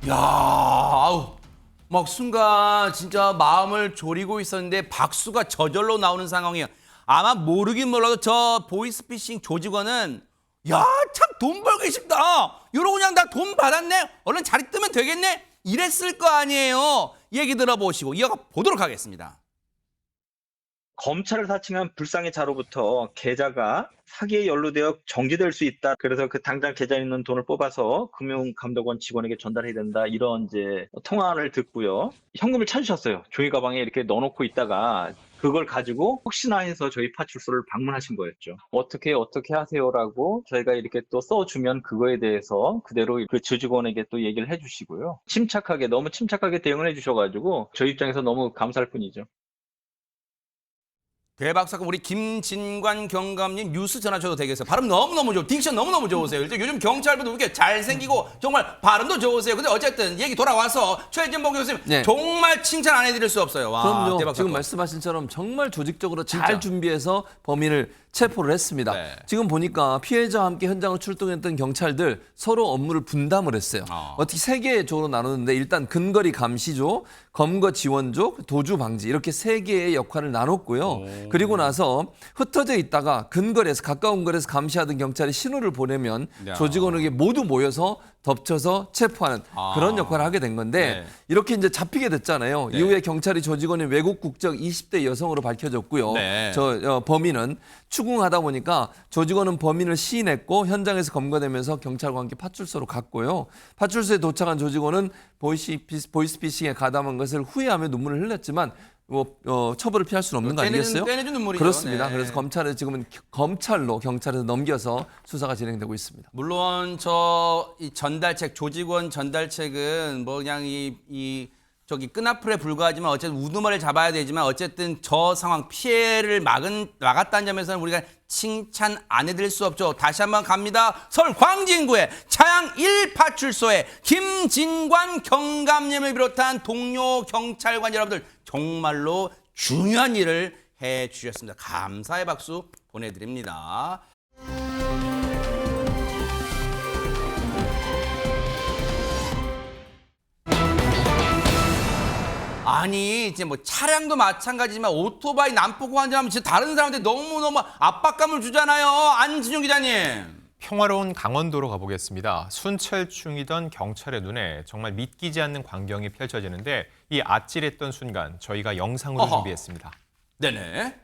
야, 아우, 막 순간 진짜 마음을 졸이고 있었는데 박수가 저절로 나오는 상황이에요. 아마 모르긴 몰라도 저 보이스피싱 조직원은 야, 참 돈 벌기 쉽다. 이러고 그냥 나 돈 받았네. 얼른 자리 뜨면 되겠네. 이랬을 거 아니에요. 얘기 들어보시고 이어가 보도록 하겠습니다.
검찰을 사칭한 불상의 자로부터 계좌가 사기에 연루되어 정지될 수 있다. 그래서 그 당장 계좌에 있는 돈을 뽑아서 금융감독원 직원에게 전달해야 된다. 이런 이제 통화를 듣고요. 현금을 찾으셨어요. 종이 가방에 이렇게 넣어놓고 있다가 그걸 가지고 혹시나 해서 저희 파출소를 방문하신 거였죠. 어떻게 하세요라고 저희가 이렇게 또 써주면 그거에 대해서 그대로 그 조직원에게 또 얘기를 해주시고요. 너무 침착하게 대응을 해주셔가지고 저희 입장에서 너무 감사할 뿐이죠.
대박 사건 우리 김진관 경감님 뉴스 전화 줘도 되겠어요. 발음 너무너무 좋고 딕션 너무너무 좋으세요. 일단 요즘 경찰분들 이렇게 잘생기고 정말 발음도 좋으세요. 근데 어쨌든 얘기 돌아와서 최진봉 교수님
네.
정말 칭찬 안 해드릴 수 없어요. 와,
그럼요.
대박
지금
사건.
말씀하신처럼 정말 조직적으로
진짜.
잘 준비해서 범인을 체포를 했습니다.
네.
지금 보니까 피해자와 함께 현장을 출동했던 경찰들 서로 업무를 분담을 했어요. 어떻게 세 개의 조로 나누는데 일단 근거리 감시조, 검거 지원조, 도주 방지 이렇게 세 개의 역할을 나눴고요. 그리고 나서 흩어져 있다가 근거리에서 가까운 거리에서 감시하던 경찰이 신호를 보내면
야.
조직원에게 모두 모여서 덮쳐서 체포하는 그런 역할을 하게 된 건데
네.
이렇게 이제 잡히게 됐잖아요.
네.
이후에 경찰이 조직원이 외국 국적 20대 여성으로 밝혀졌고요.
네.
범인은 추궁하다 보니까 조직원은 범인을 시인했고 현장에서 검거되면서 경찰과 함께 파출소로 갔고요. 파출소에 도착한 조직원은 보이스피싱에 가담한 것을 후회하며 눈물을 흘렸지만 처벌을 피할 수는 없는 거 아니겠어요?
떼내준 눈물이죠.
그렇습니다.
네.
그래서 검찰은 지금은 검찰로 경찰에서 넘겨서 수사가 진행되고 있습니다.
물론 이 전달책 조직원 전달책은 뭐 그냥 저기 끈앞풀에 불과하지만 어쨌든 우두머리를 잡아야 되지만 어쨌든 저 상황 피해를 막았다는 점에서는 우리가 칭찬 안 해드릴 수 없죠. 다시 한번 갑니다. 서울 광진구의 차양 1파출소의 김진관 경감님을 비롯한 동료 경찰관 여러분들 정말로 중요한 일을 해주셨습니다. 감사의 박수 보내드립니다. 아니 이제 뭐 차량도 마찬가지지만 오토바이 난폭 환전하면 진짜 다른 사람한테 너무너무 압박감을 주잖아요. 안진용 기자님.
평화로운 강원도로 가보겠습니다. 순찰 중이던 경찰의 눈에 정말 믿기지 않는 광경이 펼쳐지는데 이 아찔했던 순간 저희가 영상으로 준비했습니다.
네네.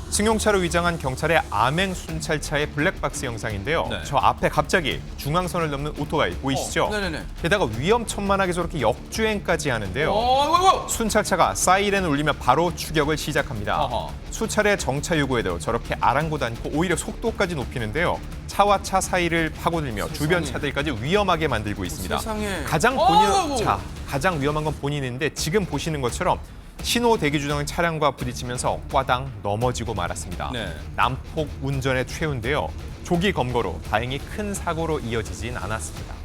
승용차로 위장한 경찰의 암행 순찰차의 블랙박스 영상인데요.
네.
저 앞에 갑자기 중앙선을 넘는 오토바이 보이시죠?
네네네.
게다가 위험천만하게 저렇게 역주행까지 하는데요.
어이구.
순찰차가 사이렌을 울리며 바로 추격을 시작합니다. 수차례 정차 요구에도 저렇게 아랑곳 않고 오히려 속도까지 높이는데요. 차와 차 사이를 파고들며 주변 차들까지 위험하게 만들고 있습니다.
세상에.
가장 위험한 건 본인인데 지금 보시는 것처럼 신호 대기 중인 차량과 부딪히면서 꽈당 넘어지고 말았습니다.
네.
난폭 운전의 최후인데요. 조기 검거로 다행히 큰 사고로 이어지진 않았습니다.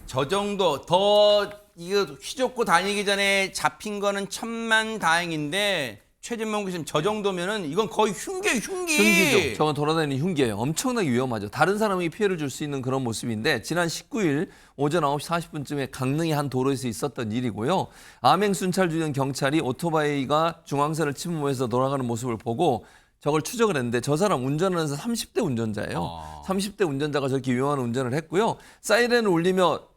저 정도 더 이거 휘젓고 다니기 전에 잡힌 거는 천만다행인데 최진봉 교수님 저 정도면은 이건 거의 흉기죠.
저건 돌아다니는 흉기예요. 엄청나게 위험하죠. 다른 사람에게 피해를 줄 수 있는 그런 모습인데 지난 19일 오전 9시 40분쯤에 강릉의 한 도로에서 있었던 일이고요. 암행 순찰 중인 경찰이 오토바이가 중앙선을 침범해서 돌아가는 모습을 보고 저걸 추적을 했는데 저 사람 운전하는 30대 운전자예요. 30대 운전자가 저렇게 위험한 운전을 했고요. 사이렌을 울리며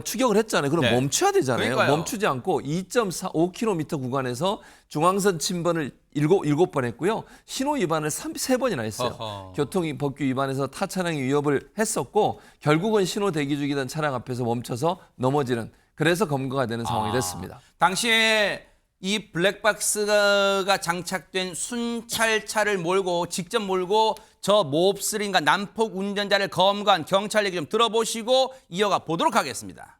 추격을 했잖아요. 그럼
네.
멈춰야 되잖아요.
그러니까요.
멈추지 않고 2.5km 구간에서 중앙선 침범을 7번 했고요. 신호 위반을 3번이나 했어요. 교통법규 위반해서 타 차량이 위협을 했었고 결국은 신호 대기 중이던 차량 앞에서 멈춰서 넘어지는 그래서 검거가 되는 상황이 됐습니다.
당시에 이 블랙박스가 장착된 순찰차를 직접 몰고 저 몹쓸인가 난폭 운전자를 검거한 경찰 얘기 좀 들어보시고 이어가 보도록 하겠습니다.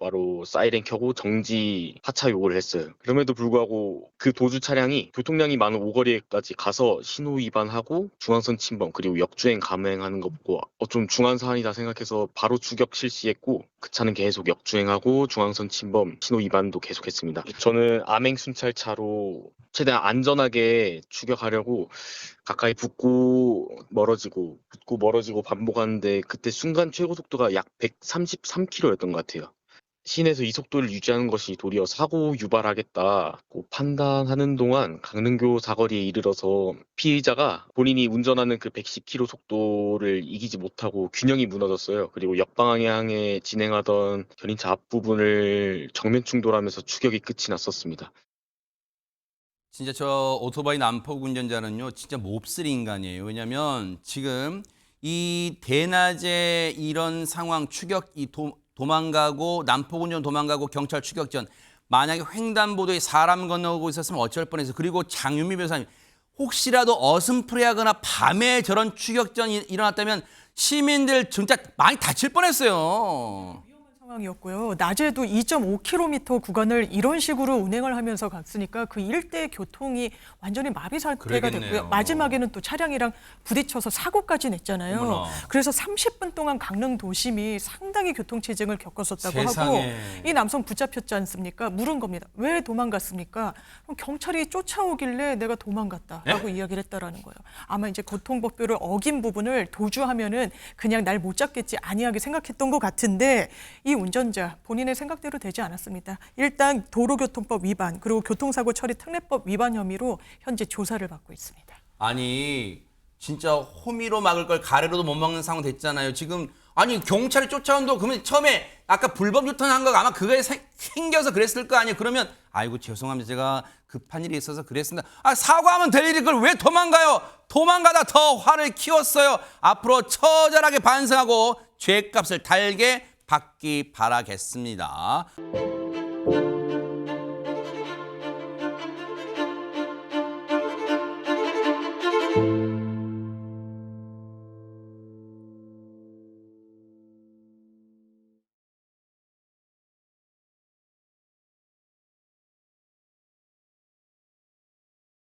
바로 사이렌 켜고 정지 하차 요구를 했어요. 그럼에도 불구하고 그 도주 차량이 교통량이 많은 오거리에까지 가서 신호 위반하고 중앙선 침범 그리고 역주행 감행하는 거 보고 좀 중한 사안이다 생각해서 바로 추격 실시했고 그 차는 계속 역주행하고 중앙선 침범 신호 위반도 계속했습니다. 저는 암행 순찰차로 최대한 안전하게 추격하려고 가까이 붙고 멀어지고 반복하는데 그때 순간 최고 속도가 약 133km였던 것 같아요. 시내에서 이 속도를 유지하는 것이 도리어 사고 유발하겠다고 판단하는 동안 강릉교 사거리에 이르러서 피의자가 본인이 운전하는 그 110km 속도를 이기지 못하고 균형이 무너졌어요. 그리고 역방향에 진행하던 견인차 앞부분을 정면 충돌하면서 추격이 끝이 났었습니다.
진짜 저 오토바이 난폭 운전자는요, 진짜 몹쓸 인간이에요. 왜냐면 지금 이 대낮에 이런 상황 추격, 도망가고 난폭 운전 도망가고 경찰 추격전, 만약에 횡단보도에 사람 건너고 있었으면 어쩔 뻔했어. 그리고 장유미 변호사님, 혹시라도 어슴푸레하거나 밤에 저런 추격전이 일어났다면 시민들 진짜 많이 다칠 뻔했어요.
상황이었고요. 낮에도 2.5km 구간을 이런 식으로 운행을 하면서 갔으니까 그 일대 교통이 완전히 마비 상태가
그러겠네요.
됐고요. 마지막에는 또 차량이랑 부딪혀서 사고까지 냈잖아요.
어머나.
그래서 30분 동안 강릉 도심이 상당히 교통체증을 겪었었다고
세상에.
하고 이 남성 붙잡혔지 않습니까? 물은 겁니다. 왜 도망갔습니까? 그럼 경찰이 쫓아오길래 내가 도망갔다라고 이야기를 했다라는 거예요. 아마 이제 교통법규를 어긴 부분을 도주하면은 그냥 날 못 잡겠지 안이하게 생각했던 것 같은데 이 운전자 본인의 생각대로 되지 않았습니다. 일단 도로교통법 위반 그리고 교통사고 처리 특례법 위반 혐의로 현재 조사를 받고 있습니다.
아니 진짜 호미로 막을 걸 가래로도 못 막는 상황 됐잖아요. 지금 아니 경찰이 쫓아온다고 그러면 처음에 아까 불법 유턴한 거 아마 그거에 생겨서 그랬을 거 아니에요. 그러면 아이고 죄송합니다. 제가 급한 일이 있어서 그랬습니다. 아 사과하면 될 일이 그걸 왜 도망가요? 도망가다 더 화를 키웠어요. 앞으로 처절하게 반성하고 죄값을 달게 받기 바라겠습니다.